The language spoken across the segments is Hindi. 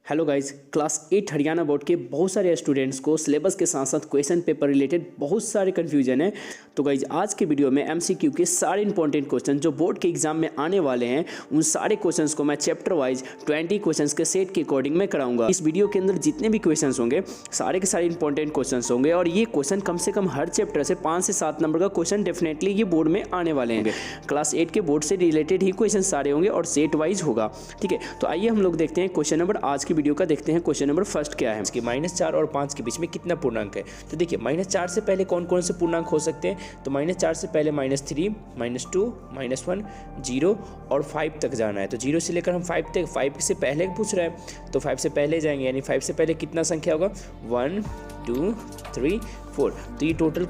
Hello guys, class 8 Haryana board के बहुत सारे स्टूडेंट्स को सिलेबस के साथ साथ क्वेश्चन पेपर रिलेटेड बहुत सारे कन्फ्यूजन है। तो गाइस आज के वीडियो में एमसीक्यू के सारे इंपॉर्टेंट क्वेश्चन जो बोर्ड के एग्जाम में आने वाले हैं उन सारे क्वेश्चंस को मैं चैप्टर वाइज 20 क्वेश्चंस के सेट के अकॉर्डिंग में कराऊंगा। इस वीडियो के अंदर जितने भी क्वेश्चन होंगे सारे के सारे इंपॉर्टेंट क्वेश्चन होंगे और ये क्वेश्चन कम से कम हर चैप्टर से 5 से 7 नंबर का क्वेश्चन डेफिनेटली ये बोर्ड में आने वाले हैं। क्लास 8 के बोर्ड से रिलेटेड ही क्वेश्चन सारे होंगे और सेट वाइज होगा। ठीक है, तो आइए हम लोग देखते हैं क्वेश्चन नंबर आज की वीडियो का देखते हैं। क्वेश्चन नंबर फर्स्ट क्या है इसके -4 और 5 के बीच में कितना पूर्णांक है। तो देखिए -4 से पहले कौन कौन से पूर्णांक हो सकते हैं। तो -4 से पहले -3, -2, -1, 0 और 5 तक जाना है। तो 0 से लेकर हम 5 तक, 5 से पहले पूछ रहा है तो 5 से पहले जाएंगे, यानी 5 से पहले कितना संख्या होगा 1 2 3 4। तो ये टोटल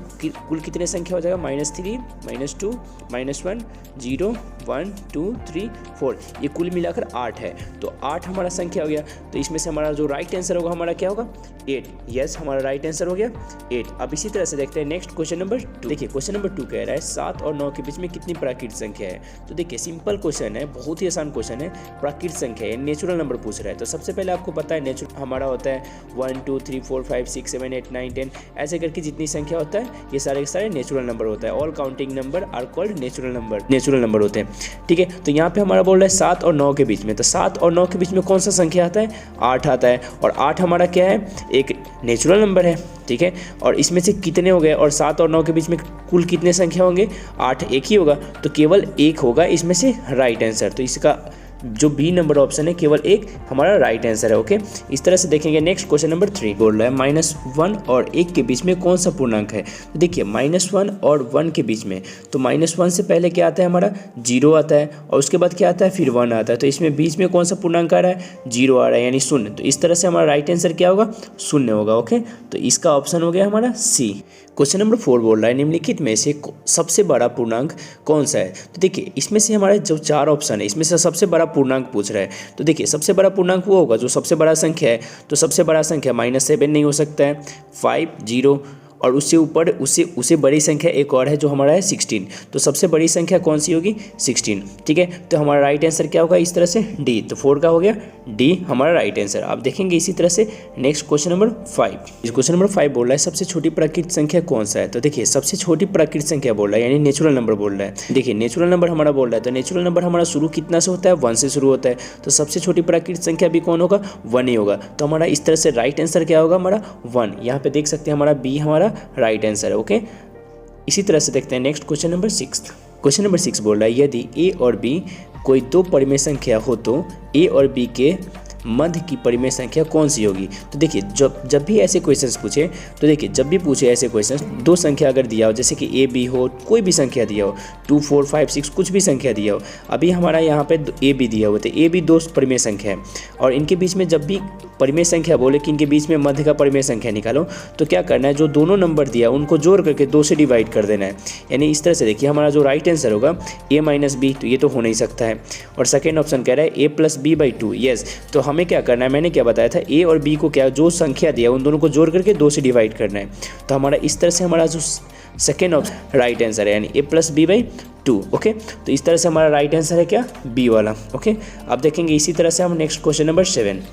कुल कितने संख्या हो जाएगा -3, -2, -1, 0 1 2 3 4। ये कुल मिलाकर 8 है। तो 8 हमारा संख्या हो गया। तो इसमें से हमारा जो राइट आंसर होगा हमारा क्या होगा 8। यस, हमारा राइट आंसर हो गया 8। अब इसी तरह से देखते हैं नेक्स्ट क्वेश्चन नंबर 2। देखिए क्वेश्चन नंबर 2 कह रहा है 7 और 9 के बीच में कितनी प्राकृत संख्या है। तो देखिए सिंपल क्वेश्चन है, बहुत ही आसान क्वेश्चन है। प्राकृत संख्या है, नेचुरल नंबर पूछ रहा है। तो सबसे पहले आपको पता है नेचुरल हमारा होता है 1 2 3 4 5 6 7 8 9 10, ऐसे करके जितनी संख्या होता है ये सारे के सारे नेचुरल नंबर होता है। All counting number are called natural number होते हैं। ठीक है, तो यहाँ पे हमारा बोल रहा है 7 और 9 के बीच में। तो 7 और 9 के बीच में कौन सा संख्या आता है 8 आता है। और 8 हमारा क्या है, एक नेचुरल नंबर है। ठीक है, और इसमें से कितने हो गए, और 7 और 9 के बीच में कुल कितने संख्या होंगे 8, एक ही होगा। तो केवल एक होगा इसमें से राइट आंसर। तो इसका जो बी नंबर ऑप्शन है केवल एक हमारा राइट आंसर है। ओके, इस तरह से देखेंगे। नेक्स्ट क्वेश्चन नंबर 3 बोल रहा है -1 और 1 के बीच में कौन सा पूर्णांक है। तो देखिए -1 और 1 के बीच में, तो -1 से पहले क्या आता है हमारा 0 आता है और उसके बाद क्या आता है फिर 1 आता है। तो इसमें बीच में कौन सा पूर्णांक आ रहा है 0 आ रहा है, यानी 0। तो इस तरह से हमारा राइट आंसर क्या होगा 0 होगा। ओके, तो इसका ऑप्शन हो गया हमारा सी। क्वेश्चन नंबर 4 बोल रहा है निम्नलिखित में से सबसे बड़ा पूर्णांक कौन सा है। तो देखिए इसमें से हमारे जो 4 ऑप्शन है इसमें से सबसे बड़ा पूर्णांक पूछ रहा है। तो देखिए सबसे बड़ा पूर्णांक वो होगा जो सबसे बड़ा संख्या है। तो सबसे बड़ा संख्या -7 नहीं हो सकता है, 5 0 और उससे ऊपर उससे बड़ी संख्या एक और है जो हमारा है 16। तो सबसे बड़ी संख्या कौन सी होगी 16। ठीक है, तो हमारा राइट आंसर क्या होगा इस तरह से डी। तो 4 का हो गया डी हमारा राइट आंसर। आप देखेंगे इसी तरह से नेक्स्ट क्वेश्चन नंबर 5। इस क्वेश्चन नंबर 5 बोल रहा है सबसे छोटी प्राकृत संख्या कौन सा है। तो देखिए सबसे छोटी प्राकृत संख्या बोल रहा है, यानी नेचुरल नंबर बोल रहा है। देखिए नेचुरल नंबर हमारा बोल रहा है, तो नेचुरल नंबर हमारा शुरू कितना से होता है 1 से शुरू होता है। तो सबसे छोटी प्राकृत संख्या भी कौन होगा 1 ही होगा। तो हमारा इस तरह से राइट आंसर क्या होगा हमारा 1। यहाँ पे देख सकते हैं हमारा बी हमारा राइट आंसर। ओके, इसी तरह से देखते हैं next question number 6। Question number 6 बोल रहा है यदि ए और बी कोई दो परिमेय संख्या हो तो ए और बी के मध्य की परिमेय संख्या कौन सी होगी। तो देखिए जब भी ऐसे क्वेश्चंस पूछे, तो देखिए जब भी पूछे ऐसे क्वेश्चंस, दो संख्या अगर दिया हो जैसे कि ए बी हो, कोई भी संख्या दिया हो 2 4 5 6 कुछ भी संख्या दिया हो। अभी हमारा यहाँ पे ए बी दिया हुआ, तो ए बी दो परिमेय संख्या है और इनके बीच में जब भी परिमेय संख्या बोले कि इनके बीच में मध्य का परिमेय संख्या निकालो, तो क्या करना है जो दोनों नंबर दिया उनको जोड़ करके 2 से डिवाइड कर देना है। यानी इस तरह से देखिए हमारा जो राइट आंसर होगा a - b, तो ये तो हो नहीं सकता है। और सेकेंड ऑप्शन कह रहा है a + b/2। यस, तो हमें क्या करना है, मैंने क्या बताया था a और b को क्या जो संख्या दिया उन दोनों को जोड़ करके 2 से डिवाइड करना है। तो हमारा इस तरह से हमारा जो सेकेंड ऑप्शन राइट आंसर है, यानी a + b/2। ओके, तो इस तरह से हमारा राइट आंसर है क्या बी वाला। ओके, अब देखेंगे इसी तरह से हम next question number 7।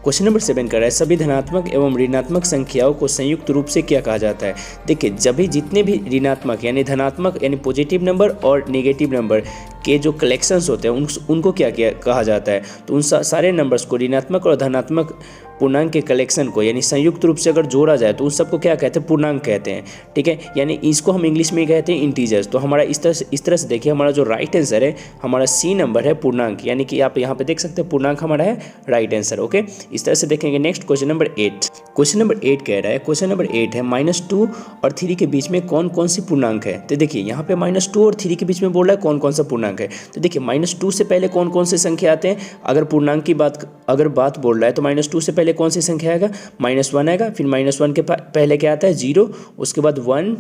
Question number 7 कर रहा है सभी धनात्मक एवं ऋणात्मक संख्याओं को संयुक्त रूप से क्या कहा जाता है। देखिए जब भी जितने भी ऋणात्मक यानी धनात्मक यानी पॉजिटिव नंबर और नेगेटिव नंबर के जो कलेक्शंस होते हैं उनको क्या कहा जाता है। तो उन सारे नंबर्स को ऋणात्मक और धनात्मक पूर्णांक के कलेक्शन को यानी संयुक्त रूप से अगर जोड़ा जाए तो उन सबको क्या कहते हैं पूर्णांक कहते हैं। ठीक है, यानी इसको हम इंग्लिश में कहते हैं इंटीजर्स। तो हमारा इस तरह से देखिए हमारा जो राइट आंसर है हमारा सी नंबर है पूर्णांक, यानी कि आप यहाँ पे देख सकते हैं पूर्णांक हमारा है राइट आंसर। ओके, इस तरह से देखेंगे next question number 8। Question number 8 कह रहा है क्वेश्चन नंबर 8 है -2 और 3 के बीच में कौन कौन सी पूर्णांक है। तो देखिए यहाँ पे -2 और 3 के बीच में बोल रहा है कौन कौन सा पूर्णांक है। तो देखिए -2 से पहले कौन कौन से संख्या आते हैं, अगर पूर्णांक की बात बोल रहा है तो -2 से पहले कौन सी संख्या आएगा -1 आएगा, फिर -1 के पहले क्या आता है 0, उसके बाद 1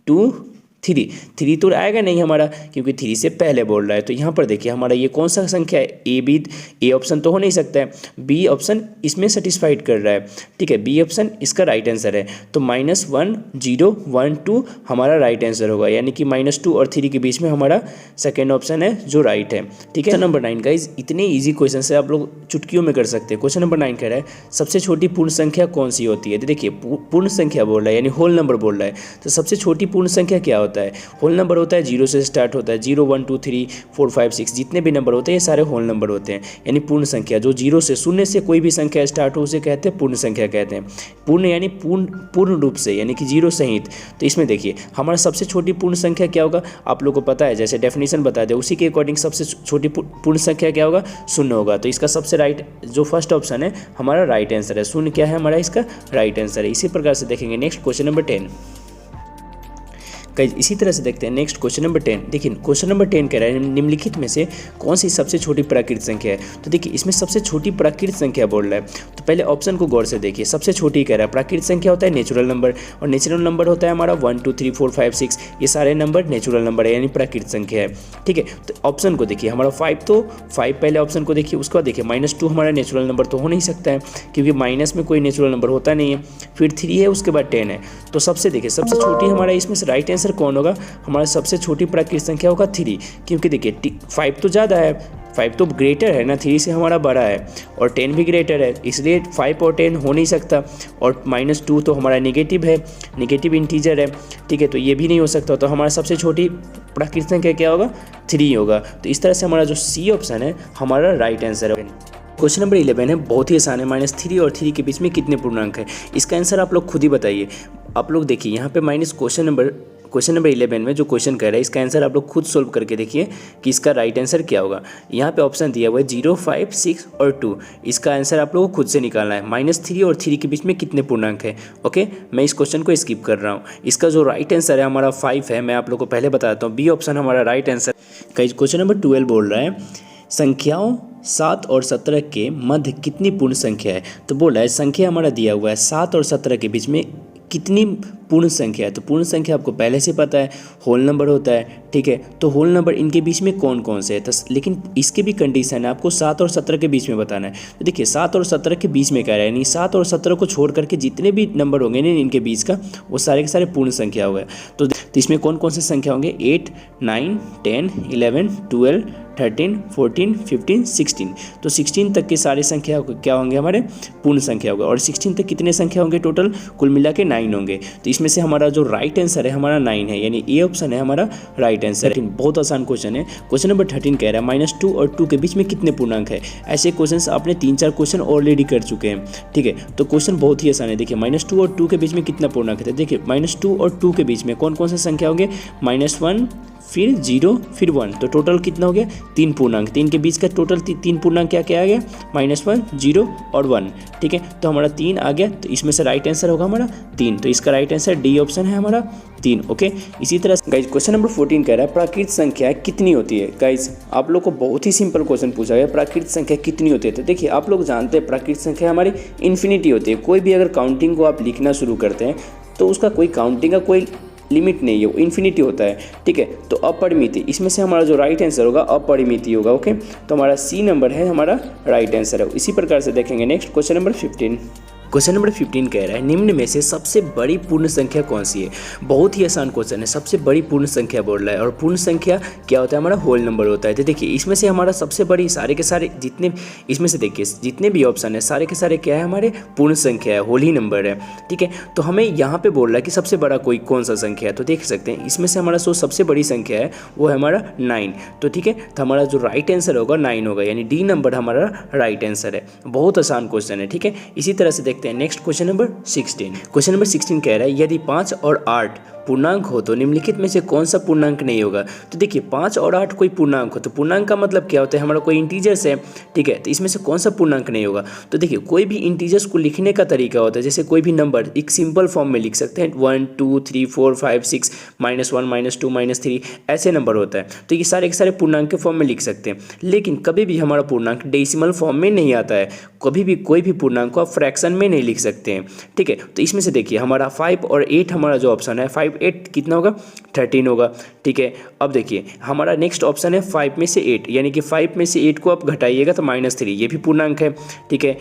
2 थ्री तो आएगा नहीं हमारा, क्योंकि 3 से पहले बोल रहा है। तो यहाँ पर देखिए हमारा ये कौन सा संख्या है, ए ऑप्शन तो हो नहीं सकता है, बी ऑप्शन इसमें सेटिस्फाइड कर रहा है, ठीक है, बी ऑप्शन इसका राइट आंसर है। तो -1 0 1 2 हमारा राइट आंसर होगा, यानी कि -2 और 3 के बीच में हमारा सेकेंड ऑप्शन है जो राइट है, ठीक है। नंबर 9 गाइज, इतने ईजी क्वेश्चन से आप लोग चुटकियों में कर सकते हैं। क्वेश्चन नंबर 9 कह रहा है सबसे छोटी पूर्ण संख्या कौन सी होती है। तो देखिए पूर्ण संख्या बोल रहा है, यानी होल नंबर बोल रहा है। तो सबसे छोटी पूर्ण संख्या क्या होता है, होल नंबर होता है, 0 से स्टार्ट होता है, 0 1 2 3 4 5 6 जितने भी नंबर होते हैं ये सारे होल नंबर होते हैं। यानी पूर्ण संख्या जो 0 से, शून्य से कोई भी संख्या स्टार्ट हो उसे कहते हैं पूर्ण संख्या कहते हैं। पूर्ण यानी पूर्ण रूप से, यानी कि 0 सहित। तो इसमें देखिए हमारा सबसे छोटी पूर्ण संख्या क्या होगा, आप लोग को पता है, जैसे डेफिनेशन बता दे उसी के अकॉर्डिंग सबसे छोटी पूर्ण संख्या क्या होगा, 0 होगा। तो इसका सबसे राइट जो फर्स्ट ऑप्शन है हमारा राइट आंसर है, 0 क्या है हमारा इसका राइट आंसर है। इसी प्रकार से देखेंगे नेक्स्ट क्वेश्चन नंबर 10। इसी तरह से देखते हैं नेक्स्ट क्वेश्चन नंबर 10। देखिए क्वेश्चन नंबर 10 कह रहा है निम्नलिखित में से कौन सी सबसे छोटी प्राकृतिक संख्या है। तो देखिए इसमें सबसे छोटी प्राकृतिक संख्या बोल रहा है, तो पहले ऑप्शन को गौर से देखिए। सबसे छोटी कह रहा है, प्राकृतिक संख्या होता है नेचुरल नंबर, और नेचुरल नंबर होता है हमारा 1 2 3 4 5 6, ये सारे नंबर नेचुरल नंबर है, यानी प्राकृतिक संख्या है, ठीक है। तो ऑप्शन को देखिए हमारा 5, तो 5 पहले ऑप्शन को देखिए, उसके बाद देखिए -2 हमारा नेचुरल नंबर तो हो नहीं सकता है, क्योंकि माइनस में कोई नेचुरल नंबर होता नहीं है। फिर 3 है, उसके बाद 10 है। तो सबसे देखिए सबसे छोटी हमारा इसमें से राइट आंसर कौन होगा, हमारा सबसे छोटी प्राकृतिक संख्या होगा 3, क्योंकि देखिए 5 तो ज़्यादा है, 5 तो ग्रेटर है ना, 3 से हमारा बड़ा है, और 10 भी ग्रेटर है, इसलिए 5 और 10 हो नहीं सकता। और -2 तो हमारा नेगेटिव है, नेगेटिव इंटीजर है, ठीक है, तो ये भी नहीं हो सकता। तो हमारा सबसे छोटी प्राकृतिक संख्या क्या होगा, 3 होगा। तो इस तरह से हमारा जो सी ऑप्शन है हमारा राइट आंसर है। क्वेश्चन नंबर 11 है, बहुत ही आसान है। -3 और 3 के बीच में कितने पूर्णांक है, इसका आंसर आप लोग खुद ही बताइए। आप लोग देखिए यहाँ पे क्वेश्चन नंबर 11 में जो क्वेश्चन कह रहा है इसका आंसर आप लोग खुद सोल्व करके देखिए कि इसका राइट आंसर क्या होगा। यहाँ पे ऑप्शन दिया हुआ है 0 5 6 और 2, इसका आंसर आप लोगों को खुद से निकालना है। -3 और 3 के बीच में कितने पूर्णांक है। ओके, मैं इस क्वेश्चन को स्किप कर रहा हूँ। इसका जो राइट आंसर है हमारा 5 है, मैं आप लोग को पहले बताता हूँ, बी ऑप्शन हमारा राइट आंसर। क्वेश्चन नंबर 12 बोल रहा है संख्याओं 7 और 17 के मध्य कितनी पूर्ण संख्या है। तो बोल रहा है संख्या हमारा दिया हुआ है 7 और 17 के बीच में कितनी पूर्ण संख्या है। तो पूर्ण संख्या आपको पहले से पता है होल नंबर होता है, ठीक है। तो होल नंबर इनके बीच में कौन कौन से है, तो लेकिन इसके भी कंडीशन है, आपको 7 और 17 के बीच में बताना है। तो देखिए 7 और 17 के बीच में कह रहा है, यानी 7 और 17 को छोड़ करके जितने भी नंबर होंगे ना इनके बीच का, वो सारे के सारे पूर्ण संख्या हो गए। तो इसमें कौन कौन से संख्या होंगे, 8 9 10 11 12 13 14 15 16। तो 16 तक के सारे संख्या क्या होंगे हमारे पूर्ण संख्या होगा। और 16 तक कितने संख्या होंगे टोटल, कुल मिला के 9 होंगे। तो इसमें से हमारा जो राइट आंसर है हमारा 9 है, यानी ए ऑप्शन है हमारा राइट आंसर। बहुत आसान क्वेश्चन है। क्वेश्चन नंबर 13 कह रहा है -2 और 2 के बीच में कितने पूर्णांक है। ऐसे क्वेश्चन आपने 3-4 क्वेश्चन ऑलरेडी कर चुके हैं, ठीक है। तो क्वेश्चन बहुत ही आसान है। देखिए -2 और 2 के बीच में कितना पूर्णांक है। देखिए -2 और 2 के बीच में कौन कौन से संख्या होंगे, -1 फिर 0 फिर 1, तो टोटल कितना हो गया 3 पूर्णांक। 3 के बीच का टोटल 3 पूर्णांक क्या क्या आ गया, -1 0 और 1, ठीक है। तो हमारा 3 आ गया, तो इसमें से राइट आंसर होगा हमारा 3। तो इसका राइट आंसर डी ऑप्शन है हमारा 3। ओके, इसी तरह गाइज क्वेश्चन नंबर 14 कह रहा है प्राकृतिक संख्या कितनी होती है। गाइज आप लोग को बहुत ही सिंपल क्वेश्चन पूछा गया, प्राकृतिक संख्या कितनी होती है। तो देखिए आप लोग जानते हैं प्राकृतिक संख्या हमारी इन्फिनिटी होती है। कोई भी अगर काउंटिंग को आप लिखना शुरू करते हैं तो उसका कोई काउंटिंग का कोई लिमिट नहीं है, वो इन्फिनिटी होता है, ठीक है। तो अपरिमिति, इसमें से हमारा जो राइट आंसर होगा अपरिमिति होगा। ओके, तो हमारा सी नंबर है हमारा राइट आंसर है। इसी प्रकार से देखेंगे next question number 15। Question number 15 कह रहा है निम्न में से सबसे बड़ी पूर्ण संख्या कौन सी है। बहुत ही आसान क्वेश्चन है, सबसे बड़ी पूर्ण संख्या बोल रहा है। और पूर्ण संख्या क्या होता है, हमारा होल नंबर होता है। तो देखिए इसमें से हमारा सबसे बड़ी सारे के सारे जितने इसमें से देखिए जितने भी ऑप्शन है सारे के सारे क्या है हमारे पूर्ण संख्या है, होल ही नंबर है, ठीक है। तो हमें यहाँ पे बोल रहा है कि सबसे बड़ा कोई कौन सा संख्या है। तो देख सकते हैं इसमें से हमारा जो सबसे बड़ी संख्या है वो है हमारा 9। तो ठीक है, तो हमारा जो राइट आंसर होगा 9 होगा, यानी डी नंबर हमारा राइट आंसर है। बहुत आसान क्वेश्चन है, ठीक है। इसी तरह से देखते हैं next question number 16। Question number 16 कह रहा है यदि 5 और 8 पूर्णांक हो तो निम्नलिखित में से कौन सा पूर्णांक नहीं होगा। तो देखिए 5 और 8 कोई पूर्णांक हो तो पूर्णांक का मतलब क्या होता है, हमारा कोई इंटीजर्स है, ठीक है। तो इसमें से कौन सा पूर्णांक नहीं होगा। तो देखिए कोई भी इंटीजर्स को लिखने का तरीका होता है, जैसे कोई भी नंबर एक सिंपल फॉर्म में लिख सकते हैं 1 2 3 4 5 6 -1 -2 -3 ऐसे नंबर होता है। तो ये सारे के सारे पूर्णांक के फॉर्म में लिख सकते हैं, लेकिन कभी भी हमारा पूर्णांक डेसिमल फॉर्म में नहीं आता है। कभी भी कोई भी पूर्णांक को आप फ्रैक्शन में नहीं लिख सकते हैं, ठीक है। तो इसमें से देखिए हमारा 5 और 8 हमारा जो ऑप्शन है 5 5 8 कितना होगा 13 होगा। ठीक है, अब देखिए हमारा नेक्स्ट ऑप्शन है 5 में से 8, यानी कि 5 में से 8 को आप घटाइएगा तो -3, ये भी पूर्णांक है। ठीक है,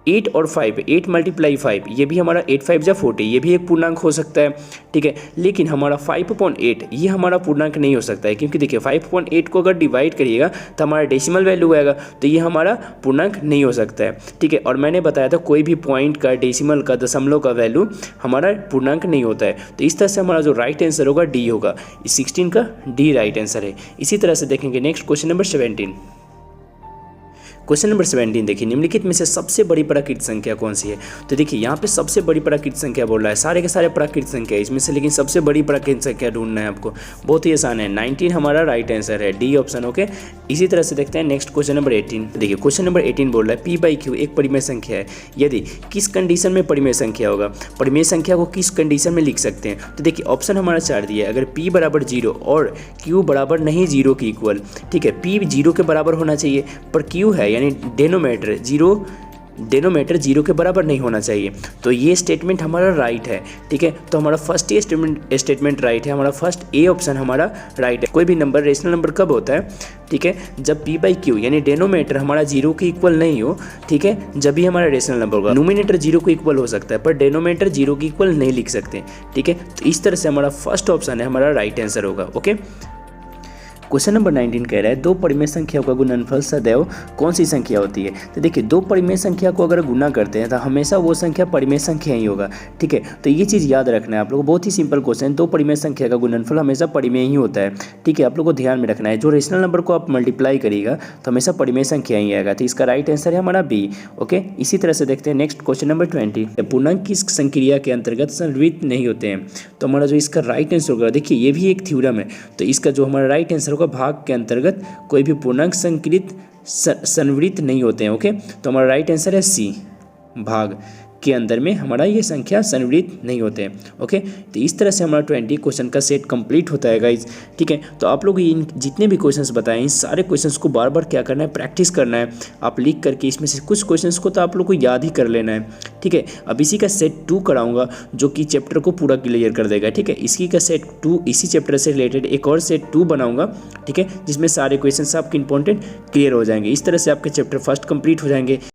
8 और 5, 8 × 5 ये भी हमारा 8 5 जा 40, ये भी एक पूर्णांक हो सकता है। ठीक है, लेकिन हमारा 5/8 ये हमारा पूर्णांक नहीं हो सकता है, क्योंकि देखिए 5/8 को अगर डिवाइड करिएगा तो हमारा डेसिमल वैल्यू आएगा, तो ये हमारा पूर्णांक नहीं हो सकता है। ठीक है, और मैंने बताया था कोई भी पॉइंट का, डेसिमल का, दशमलव का वैल्यू हमारा पूर्णांक नहीं होता है। तो इस तरह से हमारा जो राइट आंसर होगा डी होगा, 16 का डी राइट आंसर है। इसी तरह से देखेंगे next question number 17। Question number 17 देखिए, निम्नलिखित में से सबसे बड़ी प्राकृत संख्या कौन सी है? तो देखिए यहाँ पे सबसे बड़ी प्राकृत संख्या बोल रहा है, सारे के सारे प्राकृत संख्या है इसमें से, लेकिन सबसे बड़ी प्राकृत संख्या ढूंढना है आपको, बहुत ही आसान है। 19 हमारा राइट आंसर है, डी ऑप्शन। ओके, इसी तरह से देखते हैं नेक्स्ट क्वेश्चन नंबर 18। देखिए क्वेश्चन नंबर 18 बोल रहा है P/Q एक परिमेय संख्या है, यदि किस कंडीशन में परिमेय संख्या होगा? परिमेय संख्या को किस कंडीशन में लिख सकते हैं? तो देखिए ऑप्शन हमारा 4 दिया है, अगर P बराबर 0 और Q बराबर नहीं 0 के इक्वल। ठीक है, P 0 के बराबर होना चाहिए, पर Q है यानी डेनोमीटर 0 के बराबर नहीं होना चाहिए, तो ये स्टेटमेंट हमारा राइट है। ठीक है, तो हमारा फर्स्ट ये स्टेटमेंट राइट है, हमारा फर्स्ट ए ऑप्शन हमारा राइट है। कोई भी नंबर रेशनल नंबर कब होता है? ठीक है, जब P/Q यानी डेनोमीटर हमारा 0 के इक्वल नहीं हो। ठीक है, जब भी हमारा रेशनल नंबर होगा। न्यूमिनेटर 0 के इक्वल हो सकता है, पर डेनोमीटर 0 के इक्वल नहीं लिख सकते। ठीक है, तो इस तरह से हमारा फर्स्ट ऑप्शन है हमारा राइट आंसर होगा। ओके, क्वेश्चन नंबर 19 कह रहा है दो परिमेय संख्याओं का गुणनफल सदैव कौन सी संख्या होती है? तो देखिए दो परिमेय संख्या को अगर गुना करते हैं तो हमेशा वो संख्या परिमेय संख्या ही होगा। ठीक है, तो ये चीज़ याद रखना है आप लोगों को, बहुत ही सिंपल क्वेश्चन। दो परिमेय संख्या का गुणनफल हमेशा परिमेय ही होता है। ठीक है, आप लोगों को ध्यान में रखना है, जो रेशनल नंबर को आप मल्टीप्लाई करिएगा तो हमेशा परिमेय संख्या ही आएगा। तो इसका राइट आंसर है हमारा बी। ओके, इसी तरह से देखते हैं नेक्स्ट क्वेश्चन नंबर 20। पूर्णांक किस संक्रिया के अंतर्गत संवृत्त नहीं होते हैं? तो हमारा जो इसका राइट आंसर होगा, देखिए ये भी एक थ्योरम है, तो इसका जो हमारा राइट आंसर होगा भाग के अंतर्गत कोई भी पूर्णांक संवृत्त नहीं होते हैं। ओके, तो हमारा राइट आंसर है सी, भाग के अंदर में हमारा ये संख्या संवृत्त नहीं होते हैं। ओके, तो इस तरह से हमारा 20 क्वेश्चन का सेट कंप्लीट होता है गाइज। ठीक है, तो आप लोग इन जितने भी क्वेश्चंस बताएं, इन सारे क्वेश्चंस को बार बार क्या करना है, प्रैक्टिस करना है। आप लिख करके इसमें से कुछ क्वेश्चंस को तो आप लोग को याद ही कर लेना है। ठीक है, अब इसी का सेट 2 कराऊंगा जो कि चैप्टर को पूरा क्लियर कर देगा। ठीक है, इसी का सेट 2, इसी चैप्टर से रिलेटेड एक और सेट 2 बनाऊंगा। ठीक है, जिसमें सारे क्वेश्चन आपके इंपॉर्टेंट क्लियर हो जाएंगे। इस तरह से आपके चैप्टर फर्स्ट कंप्लीट हो जाएंगे।